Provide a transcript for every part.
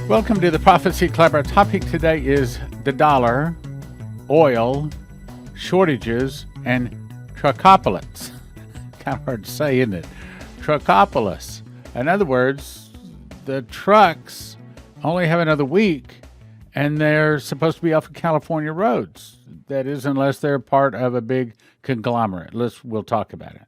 Welcome to the Prophecy Club. Our topic today is the dollar, oil, shortages, and truckopocalypse. Kind of hard to say, isn't it? Truckopocalypse. In other words, the trucks only have another week, and they're supposed to be off of California roads. That is, unless they're part of a big conglomerate. We'll talk about it.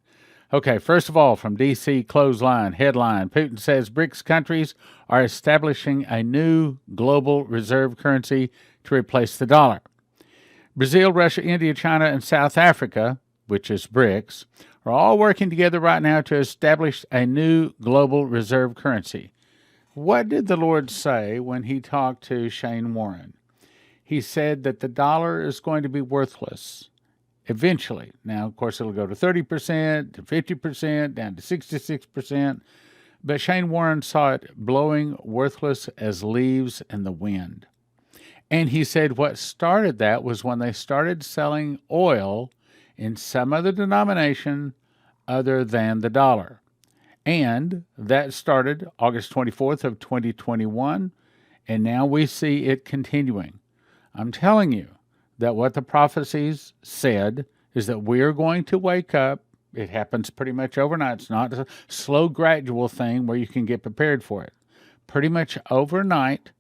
Okay, first of all, from D.C. Clothesline, headline, Putin says BRICS countries are establishing a new global reserve currency to replace the dollar. Brazil, Russia, India, China, and South Africa, which is BRICS, are all working together right now to establish a new global reserve currency. What did the Lord say when he talked to Shane Warren? He said that the dollar is going to be worthless eventually. Now, of course, it'll go to 30%, to 50%, down to 66%. But Shane Warren saw it blowing worthless as leaves in the wind. And he said what started that was when they started selling oil in some other denomination other than the dollar. And that started August 24th of 2021, and now we see it continuing. I'm telling you that what the prophecies said is that we are going to wake up. It happens pretty much overnight. It's not a slow, gradual thing where you can get prepared for it. Pretty much overnight,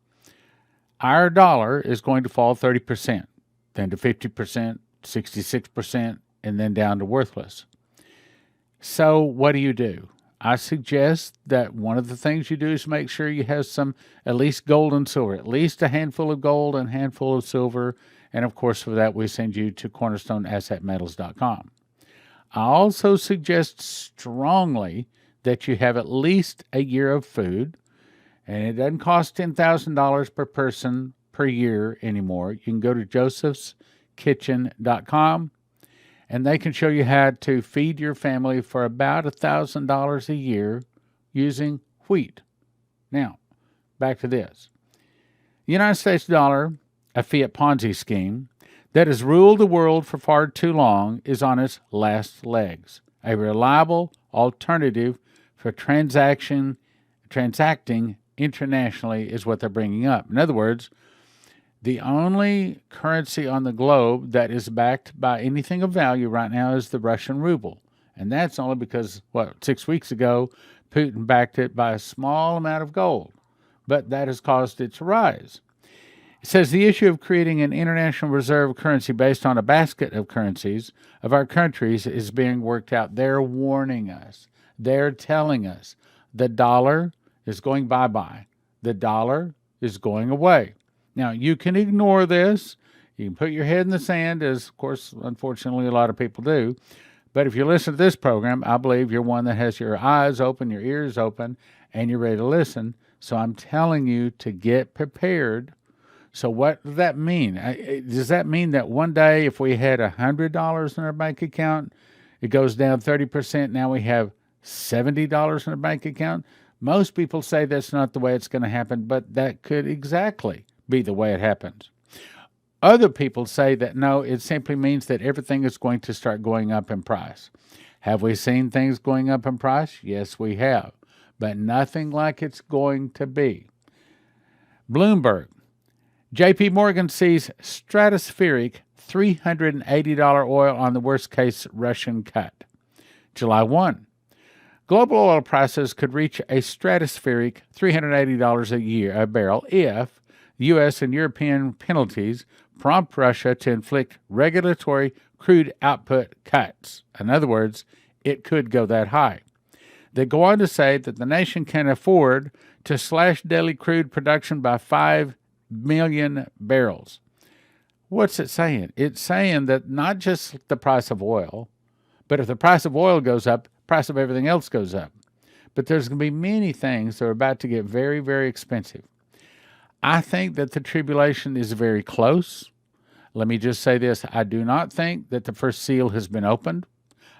our dollar is going to fall 30%, then to 50%, 66%, and then down to worthless. So what do? I suggest that one of the things you do is make sure you have some, at least gold and silver, at least a handful of gold and a handful of silver. And of course, for that, we send you to cornerstoneassetmetals.com. I also suggest strongly that you have at least a year of food, and it doesn't cost $10,000 per person per year anymore. You can go to josephskitchen.com, and they can show you how to feed your family for about $1,000 a year using wheat. Now, back to this. The United States dollar, a fiat Ponzi scheme that has ruled the world for far too long, is on its last legs. A reliable alternative for transacting internationally is what they're bringing up. In other words, the only currency on the globe that is backed by anything of value right now is the Russian ruble. And that's only because, 6 weeks ago, Putin backed it by a small amount of gold. But that has caused it to rise. It says the issue of creating an international reserve currency based on a basket of currencies of our countries is being worked out. They're warning us. They're telling us the dollar is going bye-bye. The dollar is going away. Now, you can ignore this. You can put your head in the sand, as, of course, unfortunately, a lot of people do. But if you listen to this program, I believe you're one that has your eyes open, your ears open, and you're ready to listen. So I'm telling you to get prepared. So what does that mean? Does that mean that one day if we had $100 in our bank account, it goes down 30%, now we have $70 in our bank account? Most people say that's not the way it's going to happen, but that could exactly be the way it happens. Other people say that no, it simply means that everything is going to start going up in price. Have we seen things going up in price? Yes, we have, but nothing like it's going to be. Bloomberg. J.P. Morgan sees stratospheric $380 oil on the worst-case Russian cut. July 1. Global oil prices could reach a stratospheric $380 a barrel if U.S. and European penalties prompt Russia to inflict regulatory crude output cuts. In other words, it could go that high. They go on to say that the nation can afford to slash daily crude production by 5 million barrels. What's it saying? It's saying that not just the price of oil, but if the price of oil goes up, the price of everything else goes up. But there's going to be many things that are about to get very, very expensive. I think that the tribulation is very close. Let me just say this. I do not think that the first seal has been opened.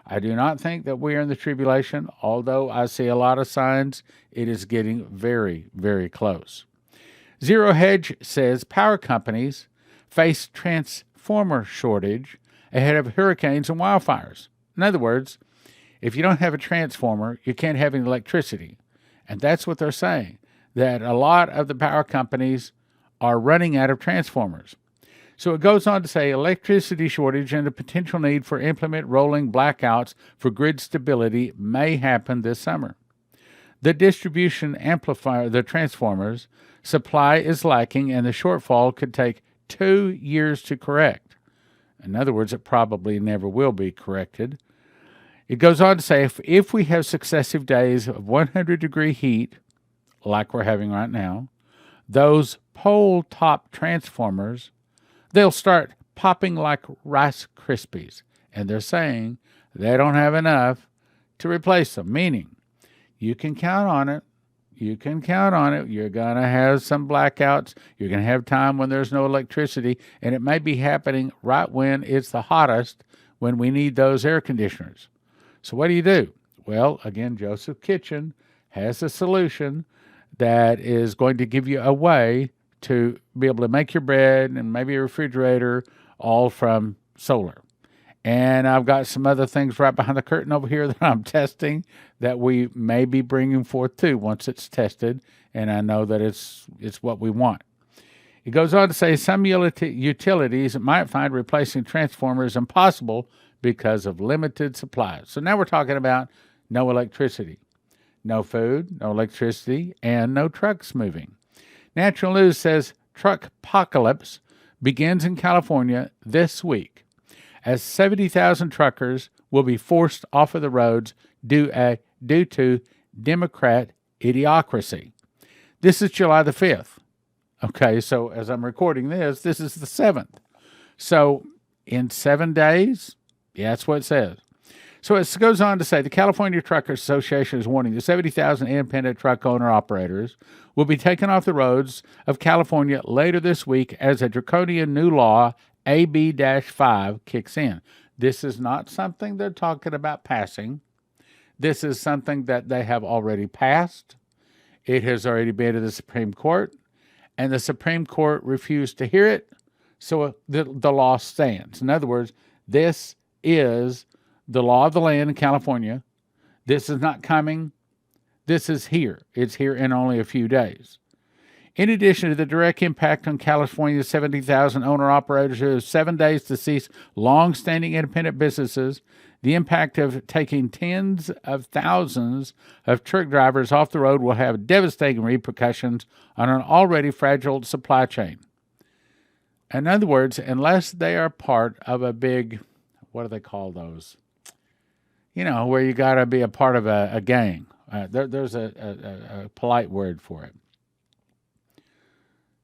I do not think that we are in the tribulation, although I see a lot of signs. It is getting very, very close. Zero Hedge says power companies face transformer shortage ahead of hurricanes and wildfires. In other words, if you don't have a transformer, you can't have any electricity. And that's what they're saying. that a lot of the power companies are running out of transformers. So it goes on to say electricity shortage and the potential need for implement rolling blackouts for grid stability may happen this summer. The distribution amplifier, the transformers, supply is lacking and the shortfall could take 2 years to correct. In other words, it probably never will be corrected. It goes on to say if we have successive days of 100-degree heat, like we're having right now, those pole top transformers, they'll start popping like Rice Krispies. And they're saying they don't have enough to replace them, meaning you can count on it. You can count on it. You're going to have some blackouts. You're going to have time when there's no electricity, and it may be happening right when it's the hottest, when we need those air conditioners. So what do? Well, again, Joseph Kitchen has a solution that is going to give you a way to be able to make your bread and maybe a refrigerator all from solar. And I've got some other things right behind the curtain over here that I'm testing that we may be bringing forth too once it's tested, and I know that it's what we want. It goes on to say some utilities might find replacing transformers impossible because of limited supplies. So now we're talking about no electricity, no food, no electricity, and no trucks moving. Natural News says TruckPOCALYPSE begins in California this week, as 70,000 truckers will be forced off of the roads due to Democrat idiocracy. This is July the 5th. Okay, so as I'm recording this is the 7th. So in 7 days, yeah, that's what it says. So it goes on to say the California Truckers Association is warning the 70,000 independent truck owner-operators will be taken off the roads of California later this week as a draconian new law, AB-5, kicks in. This is not something they're talking about passing. This is something that they have already passed. It has already been to the Supreme Court, and the Supreme Court refused to hear it, so the law stands. In other words, this is the law of the land in California. This is not coming. This is here. It's here in only a few days. In addition to the direct impact on California's 70,000 owner-operators who have 7 days to cease long-standing independent businesses, the impact of taking tens of thousands of truck drivers off the road will have devastating repercussions on an already fragile supply chain. In other words, unless they are part of a big, what do they call those? Where you got to be a part of a gang. There's a polite word for it.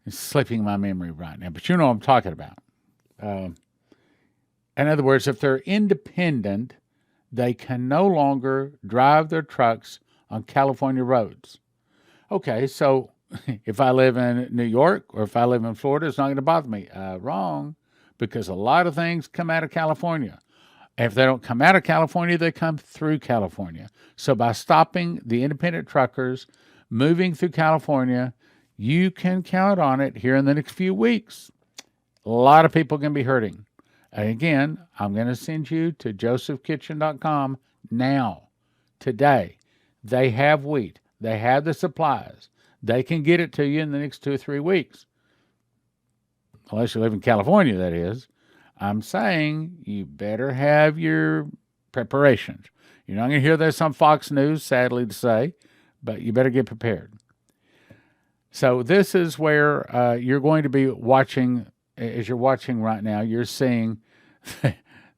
It's slipping my memory right now, but you know what I'm talking about. In other words, if they're independent, they can no longer drive their trucks on California roads. Okay, so if I live in New York or if I live in Florida, it's not going to bother me. Wrong, because a lot of things come out of California. If they don't come out of California, they come through California. So by stopping the independent truckers moving through California, you can count on it here in the next few weeks. A lot of people are going to be hurting. And again, I'm going to send you to josephkitchen.com now, today. They have wheat. They have the supplies. They can get it to you in the next 2 or 3 weeks. Unless you live in California, that is. I'm saying you better have your preparations. You're not going to hear this on Fox News, sadly to say, but you better get prepared. So this is where you're going to be watching, as you're watching right now, you're seeing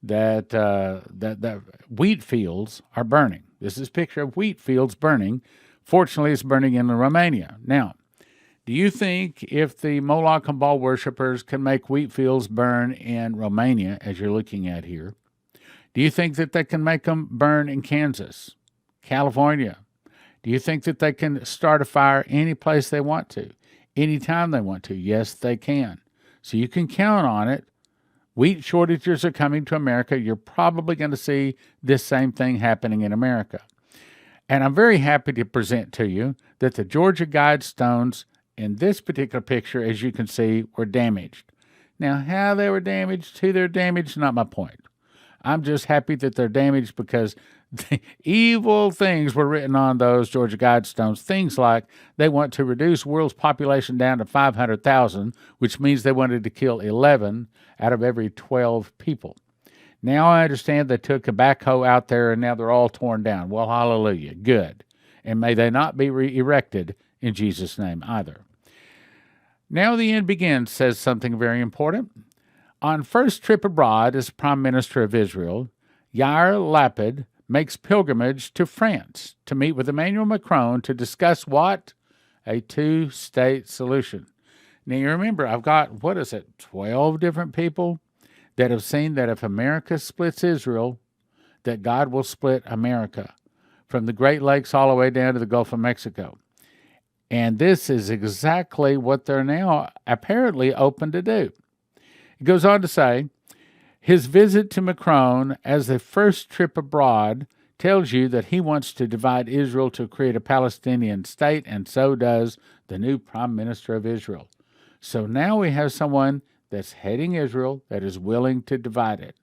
that wheat fields are burning. This is a picture of wheat fields burning. Fortunately, it's burning in Romania. Now, do you think if the Moloch and Baal worshippers can make wheat fields burn in Romania, as you're looking at here, do you think that they can make them burn in Kansas, California? Do you think that they can start a fire any place they want to, anytime they want to? Yes, they can. So you can count on it. Wheat shortages are coming to America. You're probably going to see this same thing happening in America. And I'm very happy to present to you that the Georgia Guidestones in this particular picture, as you can see, were damaged. Now, how they were damaged, who they're damaged, not my point. I'm just happy that they're damaged because the evil things were written on those Georgia Guidestones. Things like they want to reduce world's population down to 500,000, which means they wanted to kill 11 out of every 12 people. Now I understand they took a backhoe out there and now they're all torn down. Well, hallelujah. Good. And may they not be re-erected in Jesus' name either. Now the end begins says something very important. On first trip abroad as Prime Minister of Israel, Yair Lapid makes pilgrimage to France to meet with Emmanuel Macron to discuss what? A two-state solution. Now you remember, I've got, 12 different people that have seen that if America splits Israel, that God will split America from the Great Lakes all the way down to the Gulf of Mexico. And this is exactly what they're now apparently open to do. It goes on to say, his visit to Macron as the first trip abroad tells you that he wants to divide Israel to create a Palestinian state, and so does the new Prime Minister of Israel. So now we have someone that's heading Israel that is willing to divide it.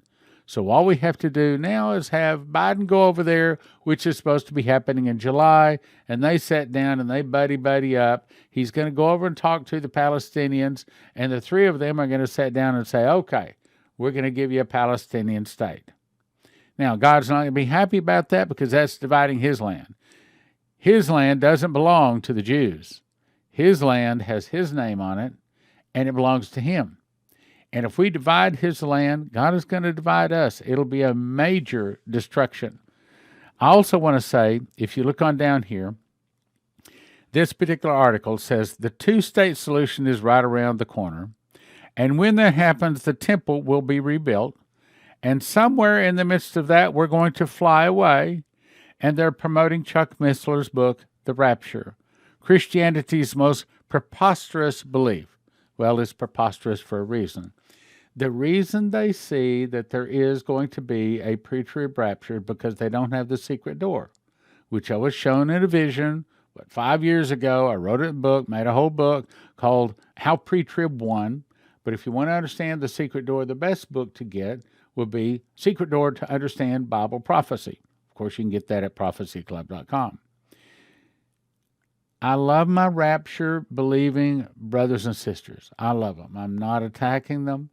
So all we have to do now is have Biden go over there, which is supposed to be happening in July, and they sat down and they buddy up. He's going to go over and talk to the Palestinians, and the three of them are going to sit down and say, okay, we're going to give you a Palestinian state. Now, God's not going to be happy about that because that's dividing his land. His land doesn't belong to the Jews. His land has his name on it, and it belongs to him. And if we divide his land, God is going to divide us. It'll be a major destruction. I also want to say, if you look on down here, this particular article says the two-state solution is right around the corner. And when that happens, the temple will be rebuilt. And somewhere in the midst of that, we're going to fly away. And they're promoting Chuck Missler's book, The Rapture, Christianity's most preposterous belief. Well, it's preposterous for a reason. The reason they see that there is going to be a pre-trib rapture because they don't have the secret door, which I was shown in a vision, 5 years ago. I wrote it in a book, made a whole book called How Pre-Trib Won. But if you want to understand the secret door, the best book to get would be Secret Door to Understand Bible Prophecy. Of course, you can get that at prophecyclub.com. I love my rapture-believing brothers and sisters. I love them. I'm not attacking them.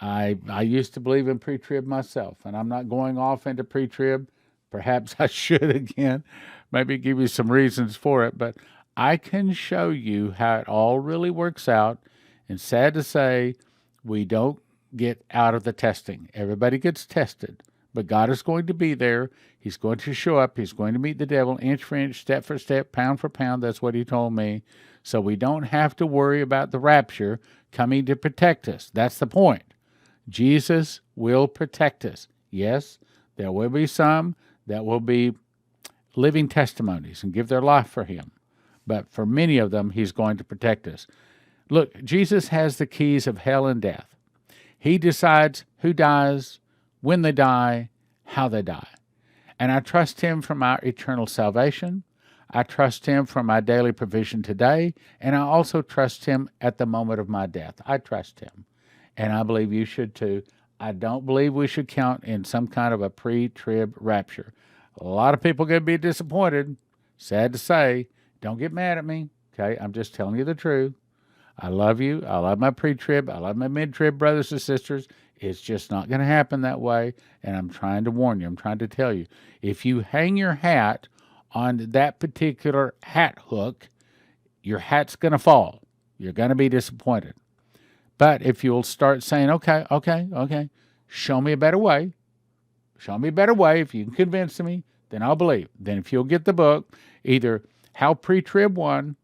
I used to believe in pre-trib myself, and I'm not going off into pre-trib. Perhaps I should again, maybe give you some reasons for it, but I can show you how it all really works out. And sad to say, we don't get out of the testing. Everybody gets tested, but God is going to be there. He's going to show up. He's going to meet the devil inch for inch, step for step, pound for pound. That's what he told me. So we don't have to worry about the rapture coming to protect us. That's the point. Jesus will protect us. Yes, there will be some that will be living testimonies and give their life for him. But for many of them, he's going to protect us. Look, Jesus has the keys of hell and death. He decides who dies, when they die, how they die. And I trust him for my eternal salvation. I trust him for my daily provision today. And I also trust him at the moment of my death. I trust him. And I believe you should too. I don't believe we should count in some kind of a pre-trib rapture. A lot of people are going to be disappointed. Sad to say. Don't get mad at me. Okay, I'm just telling you the truth. I love you. I love my pre-trib. I love my mid-trib brothers and sisters. It's just not going to happen that way. And I'm trying to warn you. I'm trying to tell you. If you hang your hat on that particular hat hook, your hat's going to fall. You're going to be disappointed. But if you'll start saying, okay, show me a better way. Show me a better way. If you can convince me, then I'll believe. Then if you'll get the book, either How Pre-Trib Won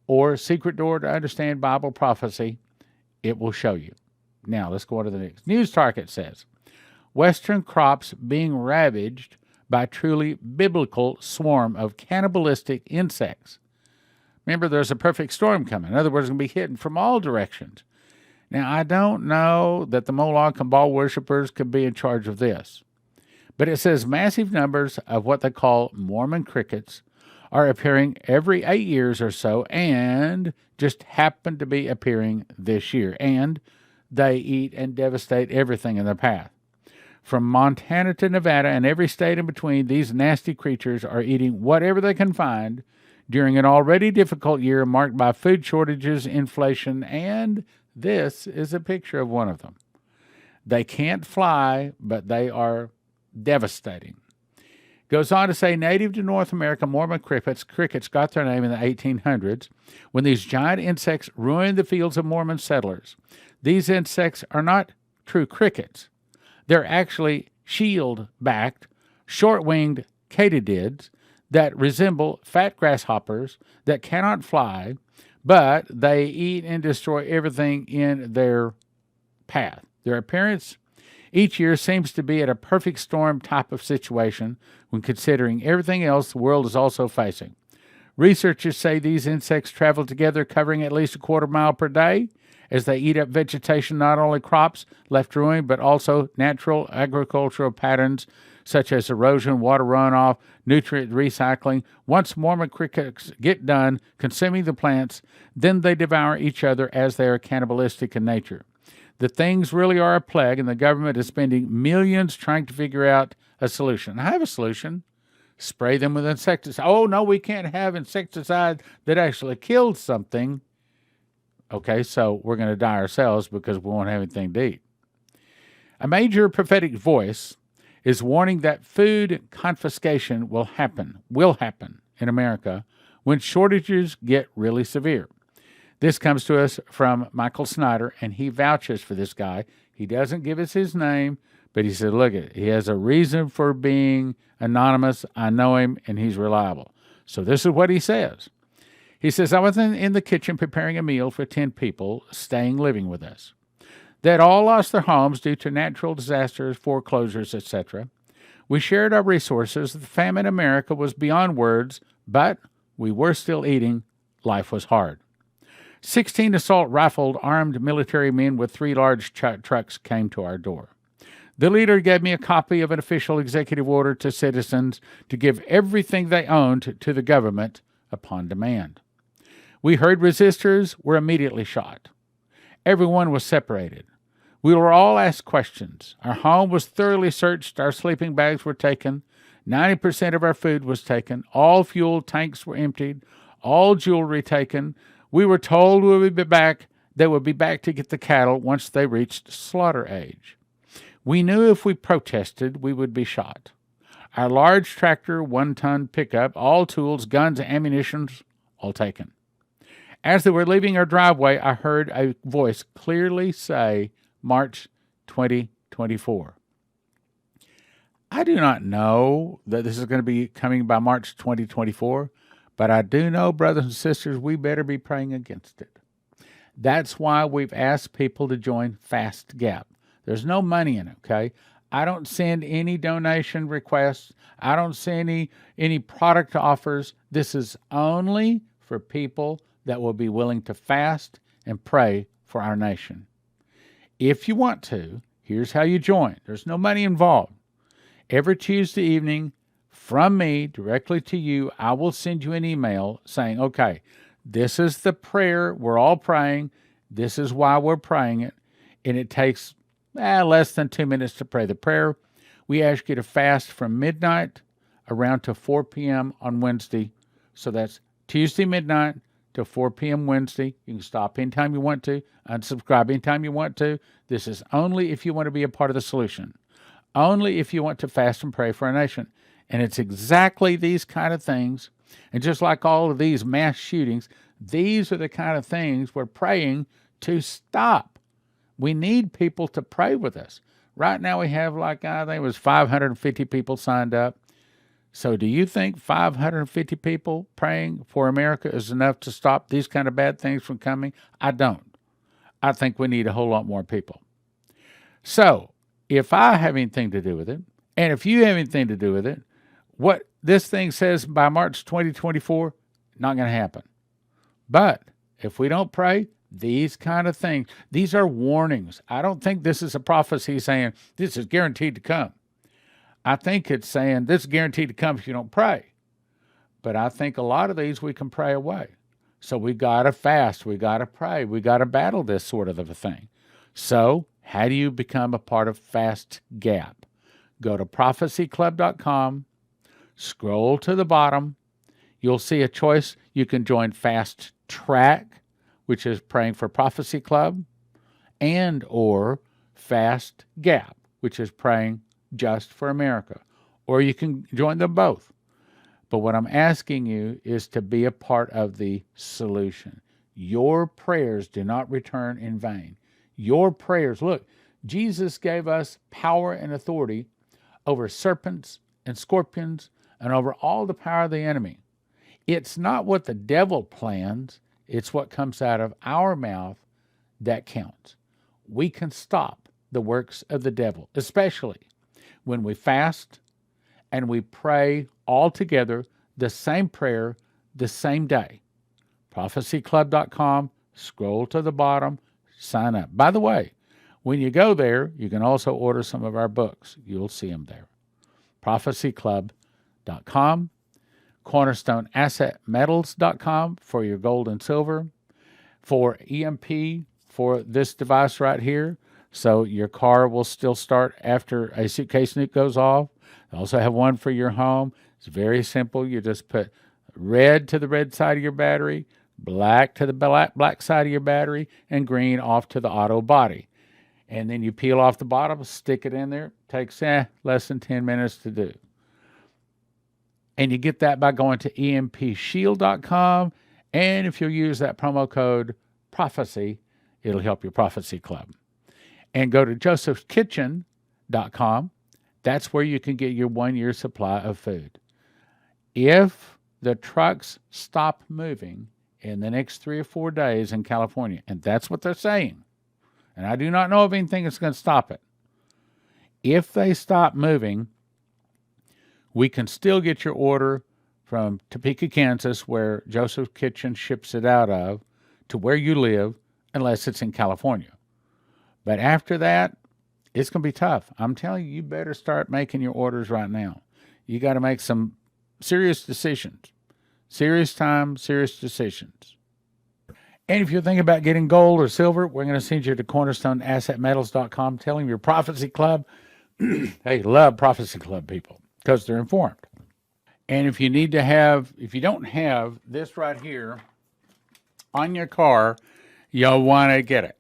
or Secret Door to Understand Bible Prophecy, it will show you. Now, let's go on to the next. News Target says, Western crops being ravaged by truly biblical swarm of cannibalistic insects. Remember, there's a perfect storm coming. In other words, it's going to be hitting from all directions. Now, I don't know that the Moloch and Baal worshippers could be in charge of this, but it says massive numbers of what they call Mormon crickets are appearing every 8 years or so and just happen to be appearing this year, and they eat and devastate everything in their path. From Montana to Nevada and every state in between, these nasty creatures are eating whatever they can find during an already difficult year marked by food shortages, inflation, and this is a picture of one of them. They can't fly, but they are devastating. Goes on to say, native to North America, Mormon crickets got their name in the 1800s when these giant insects ruined the fields of Mormon settlers. These insects are not true crickets. They're actually shield-backed, short-winged katydids that resemble fat grasshoppers that cannot fly, but they eat and destroy everything in their path. Their appearance each year seems to be at a perfect storm type of situation when considering everything else the world is also facing. Researchers say these insects travel together, covering at least a quarter mile per day as they eat up vegetation, not only crops left ruined, but also natural agricultural patterns such as erosion, water runoff, nutrient recycling. Once Mormon crickets get done consuming the plants, then they devour each other as they are cannibalistic in nature. The things really are a plague, and the government is spending millions trying to figure out a solution. I have a solution. Spray them with insecticide. Oh, no, we can't have insecticide that actually kills something. Okay, so we're going to die ourselves because we won't have anything to eat. A major prophetic voice is warning that food confiscation will happen in America when shortages get really severe. This comes to us from Michael Snyder, and he vouches for this guy. He doesn't give us his name, but he said, look, he has a reason for being anonymous. I know him, and he's reliable. So this is what he says. He says, I was in the kitchen preparing a meal for 10 people living with us. They had all lost their homes due to natural disasters, foreclosures, etc. We shared our resources. The famine in America was beyond words, but we were still eating. Life was hard. 16 assault rifled armed military men with 3 large trucks came to our door. The leader gave me a copy of an official executive order to citizens to give everything they owned to the government upon demand. We heard resistors were immediately shot. Everyone was separated. We were all asked questions. Our home was thoroughly searched. Our sleeping bags were taken. 90% of our food was taken. All fuel tanks were emptied. All jewelry taken. We were told we would be back. They would be back to get the cattle once they reached slaughter age. We knew if we protested, we would be shot. Our large tractor, 1-ton pickup, all tools, guns, ammunition, all taken. As they were leaving our driveway, I heard a voice clearly say, March 2024. I do not know that this is going to be coming by March 2024, but I do know, brothers and sisters, we better be praying against it. That's why we've asked people to join Fast Gap. There's no money in it, okay? I don't send any donation requests. I don't send any product offers. This is only for people that will be willing to fast and pray for our nation. If you want to, here's how you join. There's no money involved. Every Tuesday evening, from me directly to you, I will send you an email saying, okay, this is the prayer we're all praying. This is why we're praying it. And it takes less than 2 minutes to pray the prayer. We ask you to fast from midnight around to 4 p.m. on Wednesday. So that's Tuesday midnight to 4 p.m. Wednesday. You can stop anytime you want to, unsubscribe anytime you want to. This is only if you want to be a part of the solution. Only if you want to fast and pray for our nation. And it's exactly these kind of things. And just like all of these mass shootings, these are the kind of things we're praying to stop. We need people to pray with us. Right now we have I think it was 550 people signed up. So do you think 550 people praying for America is enough to stop these kind of bad things from coming? I don't. I think we need a whole lot more people. So if I have anything to do with it, and if you have anything to do with it, what this thing says by March 2024, not going to happen. But if we don't pray, these kind of things, these are warnings. I don't think this is a prophecy saying this is guaranteed to come. I think it's saying this is guaranteed to come if you don't pray. But I think a lot of these we can pray away. So we got to fast. We got to pray. We got to battle this sort of a thing. So how do you become a part of Fast Gap? Go to prophecyclub.com, scroll to the bottom. You'll see a choice. You can join Fast Track, which is praying for Prophecy Club, and or Fast Gap, which is praying just for America. Or you can join them both. But what I'm asking you is to be a part of the solution. Your prayers do not return in vain. Your prayers, look, Jesus gave us power and authority over serpents and scorpions and over all the power of the enemy. It's not what the devil plans, it's what comes out of our mouth that counts. We can stop the works of the devil, especially when we fast and we pray all together the same prayer the same day. prophecyclub.com, scroll to the bottom, sign up. By the way, when you go there, you can also order some of our books. You'll see them there. prophecyclub.com, cornerstoneassetmetals.com for your gold and silver, for EMP for this device right here, so your car will still start after a suitcase nuke goes off. I also have one for your home. It's very simple. You just put red to the red side of your battery, black to the black side of your battery, and green off to the auto body. And then you peel off the bottom, stick it in there. Takes less than 10 minutes to do. And you get that by going to empshield.com. And if you'll use that promo code PROPHECY, it'll help your Prophecy Club. And go to josephskitchen.com. That's where you can get your 1 year supply of food. If the trucks stop moving in the next 3 or 4 days in California, and that's what they're saying, and I do not know of anything that's going to stop it. If they stop moving, we can still get your order from Topeka, Kansas, where Joseph's Kitchen ships it out of, to where you live, unless it's in California. But after that, it's going to be tough. I'm telling you, you better start making your orders right now. You got to make some serious decisions. Serious time, serious decisions. And if you're thinking about getting gold or silver, we're going to send you to cornerstoneassetmetals.com. Tell them your Prophecy Club. Hey, love Prophecy Club people because they're informed. And if you don't have this right here on your car, you'll want to get it.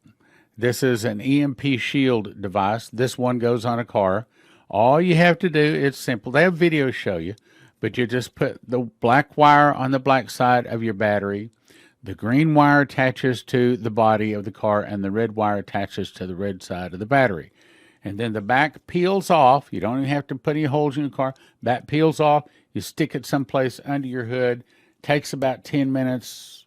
This is an EMP shield device. This one goes on a car. All you have to do, it's simple. They have videos show you, but you just put the black wire on the black side of your battery. The green wire attaches to the body of the car, and the red wire attaches to the red side of the battery. And then the back peels off. You don't even have to put any holes in your car. Back peels off. You stick it someplace under your hood. Takes about 10 minutes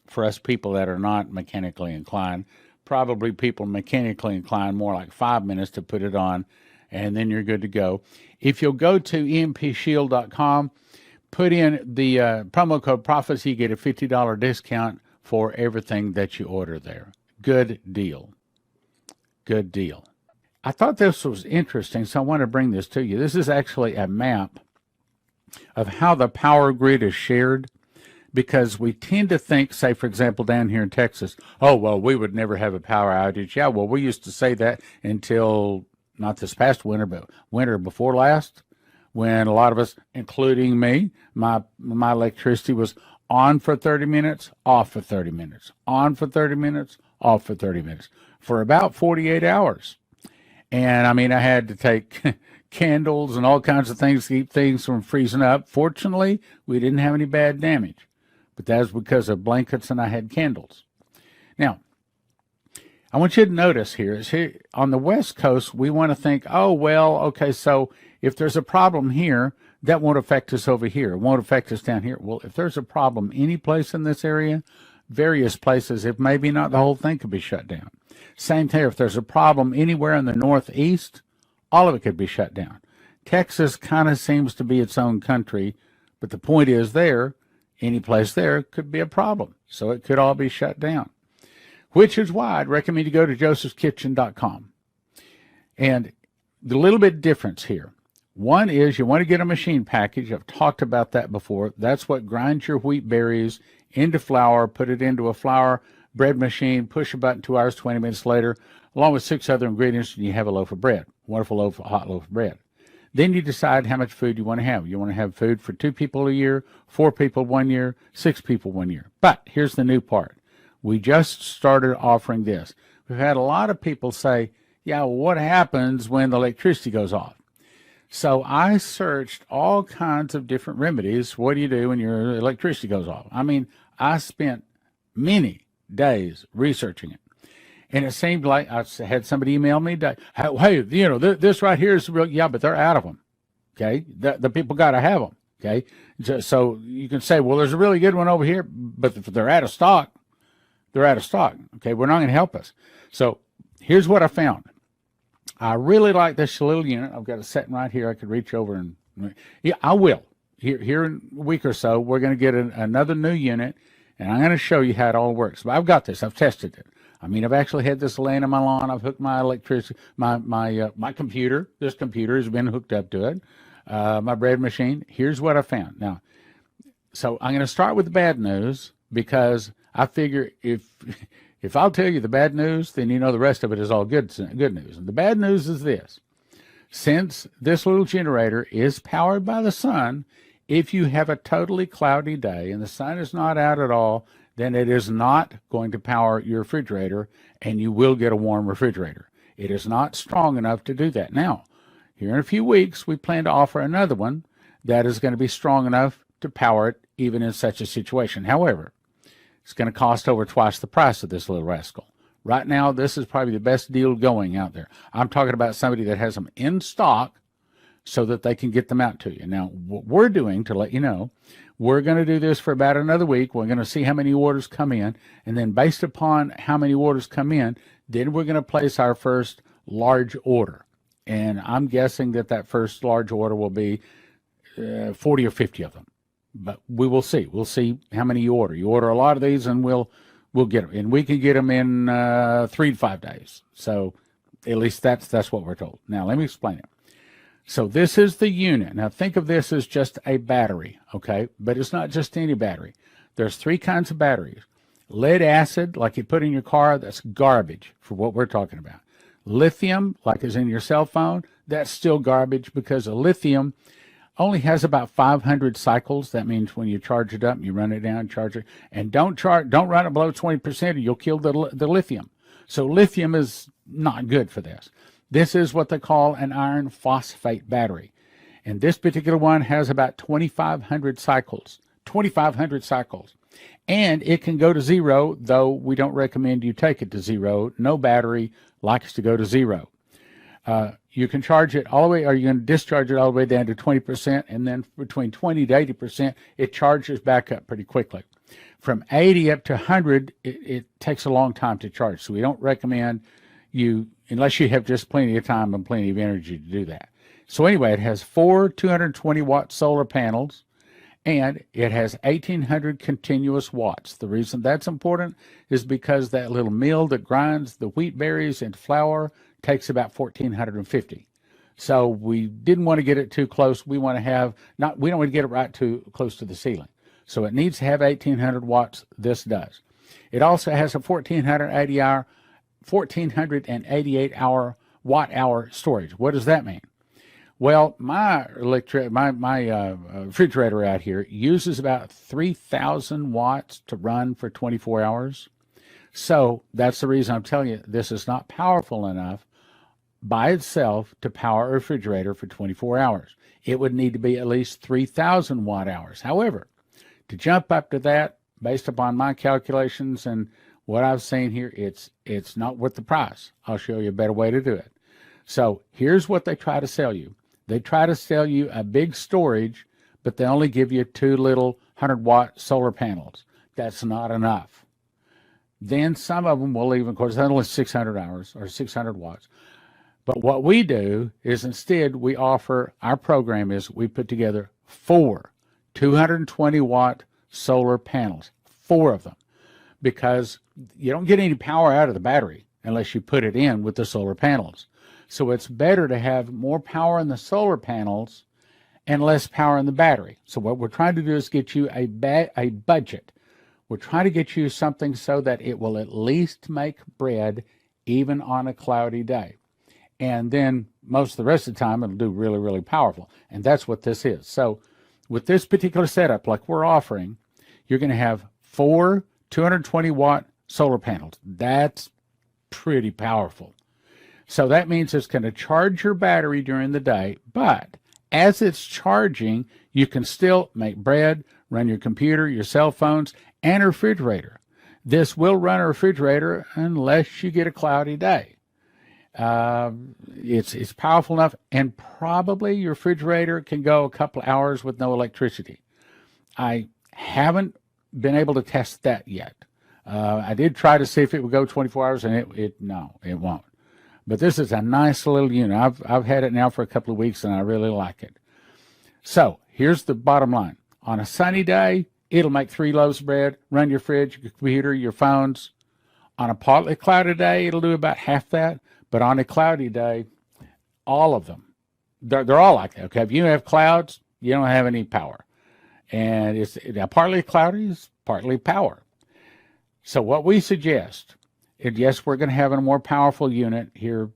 for us people that are not mechanically inclined. Probably people mechanically inclined, more like 5 minutes to put it on, and then you're good to go. If you'll go to empshield.com, put in the promo code PROPHECY, you get a $50 discount for everything that you order there. Good deal. Good deal. I thought this was interesting, so I want to bring this to you. This is actually a map of how the power grid is shared, because we tend to think, say, for example, down here in Texas, oh, well, we would never have a power outage. Yeah, well, we used to say that until not this past winter, but winter before last, when a lot of us, including me, my electricity was on for 30 minutes, off for 30 minutes, on for 30 minutes, off for 30 minutes, for about 48 hours. And, I mean, I had to take candles and all kinds of things to keep things from freezing up. Fortunately, we didn't have any bad damage, but that was because of blankets and I had candles. Now, I want you to notice here on the West Coast, we want to think, oh, well, okay, so if there's a problem here, that won't affect us over here. It won't affect us down here. Well, if there's a problem any place in this area, various places, if maybe not the whole thing could be shut down. Same thing, if there's a problem anywhere in the Northeast, all of it could be shut down. Texas kind of seems to be its own country, but the point is any place there could be a problem. So it could all be shut down, which is why I'd recommend you go to josephskitchen.com. And the little bit difference here. One is you want to get a machine package. I've talked about that before. That's what grinds your wheat berries into flour, put it into a flour bread machine, push a button, 2 hours, 20 minutes later, along with 6 other ingredients, and you have a loaf of bread. Wonderful hot loaf of bread. Then you decide how much food you want to have. You want to have food for 2 people a year, 4 people 1 year, 6 people 1 year. But here's the new part. We just started offering this. We've had a lot of people say, yeah, well, what happens when the electricity goes off? So I searched all kinds of different remedies. What do you do when your electricity goes off? I mean, I spent many days researching it. And it seemed like I had somebody email me, hey, this right here is real. Yeah, but they're out of them. Okay. The people got to have them. Okay. So you can say, well, there's a really good one over here, but if they're out of stock, they're out of stock. Okay. We're not going to help us. So here's what I found. I really like this little unit. I've got it sitting right here. I could reach over and, yeah, I will. Here in a week or so, we're going to get another new unit, and I'm going to show you how it all works. But I've got this. I've tested it. I mean, I've actually had this laying on my lawn. I've hooked my electricity, my computer. This computer has been hooked up to it. My bread machine. Here's what I found. Now, so I'm going to start with the bad news, because I figure if I'll tell you the bad news, then you know the rest of it is all good news. And the bad news is this. Since this little generator is powered by the sun, if you have a totally cloudy day and the sun is not out at all, then it is not going to power your refrigerator, and you will get a warm refrigerator. It is not strong enough to do that. Now, here in a few weeks, we plan to offer another one that is going to be strong enough to power it even in such a situation. However, it's going to cost over twice the price of this little rascal. Right now, this is probably the best deal going out there. I'm talking about somebody that has them in stock so that they can get them out to you. Now, what we're doing, to let you know, we're going to do this for about another week. We're going to see how many orders come in, and then based upon how many orders come in, then we're going to place our first large order. And I'm guessing that first large order will be 40 or 50 of them. But we will see. We'll see how many you order. You order a lot of these, and we'll get them. And we can get them in 3 to 5 days. So at least that's what we're told. Now, let me explain it. So this is the unit. Now, think of this as just a battery, okay? But it's not just any battery. There's 3 kinds of batteries. Lead acid, like you put in your car, that's garbage for what we're talking about. Lithium, like is in your cell phone, that's still garbage, because a lithium only has about 500 cycles. That means when you charge it up, you run it down, charge it, and don't run it below 20%, or you'll kill the lithium. So lithium is not good for this. This is what they call an iron phosphate battery, and this particular one has about 2,500 cycles. 2,500 cycles, and it can go to 0. Though we don't recommend you take it to 0. No battery likes to go to 0. You can charge it all the way, or you're going to discharge it all the way down to 20%, and then between 20 to 80%, it charges back up pretty quickly. From 80 up to 100, it takes a long time to charge, so we don't recommend you, unless you have just plenty of time and plenty of energy to do that. So anyway, it has 4 220-watt solar panels, and it has 1,800 continuous watts. The reason that's important is because that little mill that grinds the wheat berries into flour takes about 1,450. So we didn't want to get it too close. We want to have we don't want to get it right too close to the ceiling. So it needs to have 1,800 watts. This does. It also has a 1,488 watt-hour storage. What does that mean? Well, my refrigerator out here uses about 3,000 watts to run for 24 hours. So that's the reason I'm telling you this is not powerful enough by itself to power a refrigerator for 24 hours. It would need to be at least 3,000 watt hours. However, to jump up to that, based upon my calculations and what I've seen here, it's not worth the price. I'll show you a better way to do it. So here's what they try to sell you. They try to sell you a big storage, but they only give you 2 little 100-watt solar panels. That's not enough. Then some of them will even, of course, that's only 600 hours or 600 watts. But what we do is instead we offer, our program is we put together 4 220-watt solar panels, 4 of them, because you don't get any power out of the battery unless you put it in with the solar panels. So it's better to have more power in the solar panels and less power in the battery. So what we're trying to do is get you a budget. We're trying to get you something so that it will at least make bread even on a cloudy day. And then most of the rest of the time, it'll do really, really powerful. And that's what this is. So with this particular setup, like we're offering, you're going to have 4 220-watt solar panels. That's pretty powerful. So that means it's going to charge your battery during the day, but as it's charging, you can still make bread, run your computer, your cell phones, and a refrigerator. This will run a refrigerator unless you get a cloudy day. It's powerful enough, and probably your refrigerator can go a couple hours with no electricity. I haven't been able to test that yet. I did try to see if it would go 24 hours, and no, it won't. But this is a nice little unit. I've had it now for a couple of weeks, and I really like it. So here's the bottom line. On a sunny day, it'll make 3 loaves of bread, run your fridge, your computer, your phones. On a partly cloudy day, it'll do about half that. But on a cloudy day, all of them, they're all like that. Okay, if you have clouds, you don't have any power. And it's partly cloudy is partly power. So what we suggest is, yes, we're going to have a more powerful unit here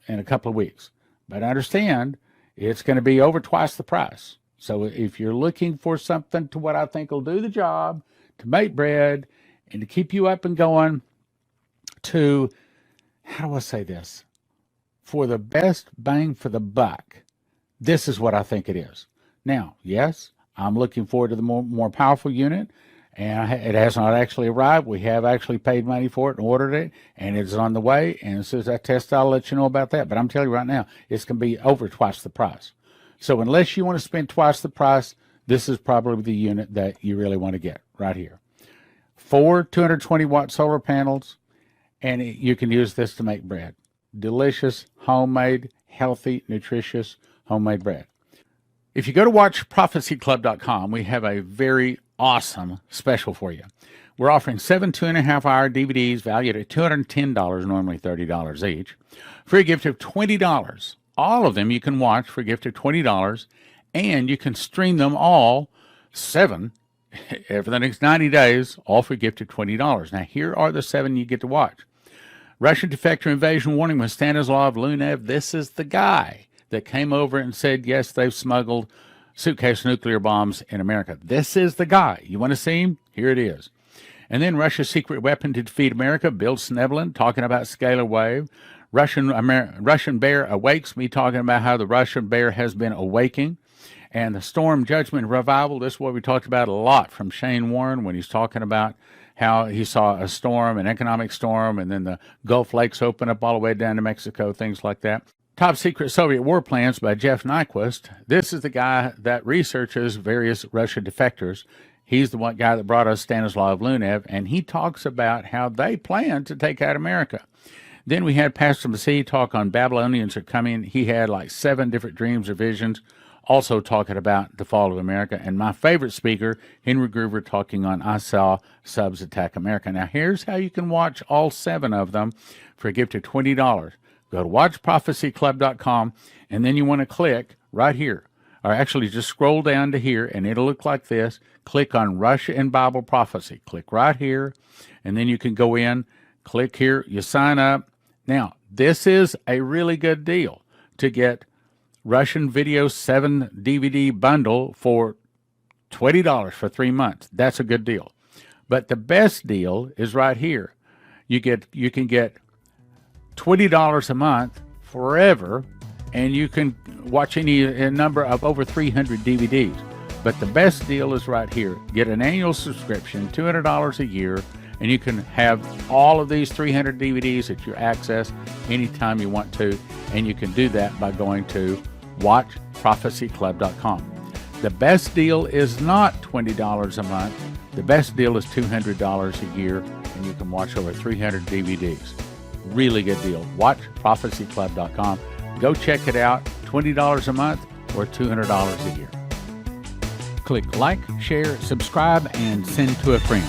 in a couple of weeks. But understand, it's going to be over twice the price. So if you're looking for something to what I think will do the job, to make bread, and to keep you up and going, to, how do I say this? For the best bang for the buck, this is what I think it is. Now, yes, I'm looking forward to the more powerful unit, and it has not actually arrived. We have actually paid money for it and ordered it, and it's on the way. And as soon as I test it, I'll let you know about that. But I'm telling you right now, it's going to be over twice the price. So unless you want to spend twice the price, this is probably the unit that you really want to get right here. 4 220-watt solar panels, and you can use this to make bread. Delicious, homemade, healthy, nutritious, homemade bread. If you go to watchprophecyclub.com, we have a very awesome special for you. We're offering 7 2.5-hour DVDs valued at $210, normally $30 each, for a gift of $20. All of them you can watch for a gift of $20, and you can stream them all, 7, for the next 90 days, all for a gift of $20. Now, here are the 7 you get to watch. Russian defector invasion warning with Stanislav Lunev. This is the guy that came over and said, yes, they've smuggled suitcase nuclear bombs in America. This is the guy. You want to see him? Here it is. And then Russia's secret weapon to defeat America, Bill Snevelin, talking about scalar wave. Russian bear awakes, me talking about how the Russian bear has been awaking. And the storm judgment revival, this is what we talked about a lot from Shane Warren when he's talking about how he saw a storm, an economic storm, and then the Gulf Lakes open up all the way down to Mexico, things like that. Top Secret Soviet War Plans by Jeff Nyquist. This is the guy that researches various Russian defectors. He's the one guy that brought us Stanislav Lunev, and he talks about how they plan to take out America. Then we had Pastor Massey talk on Babylonians are coming. He had like 7 different dreams or visions, also talking about the fall of America. And my favorite speaker, Henry Groover, talking on I Saw Subs Attack America. Now, here's how you can watch all 7 of them for a gift of $20. Go to watchprophecyclub.com, and then you want to click right here. Or actually, just scroll down to here, and it'll look like this. Click on Russia and Bible Prophecy. Click right here, and then you can go in, click here, you sign up. Now, this is a really good deal to get Russian Video 7 DVD bundle for $20 for 3 months. That's a good deal. But the best deal is right here. You can get $20 a month forever, and you can watch a number of over 300 DVDs. But the best deal is right here. Get an annual subscription, $200 a year, and you can have all of these 300 DVDs at your access anytime you want to, and you can do that by going to watchprophecyclub.com. The best deal is not $20 a month. The best deal is $200 a year, and you can watch over 300 DVDs. Really good deal. WatchProphecyClub.com. Go check it out. $20 a month or $200 a year. Click like, share, subscribe, and send to a friend.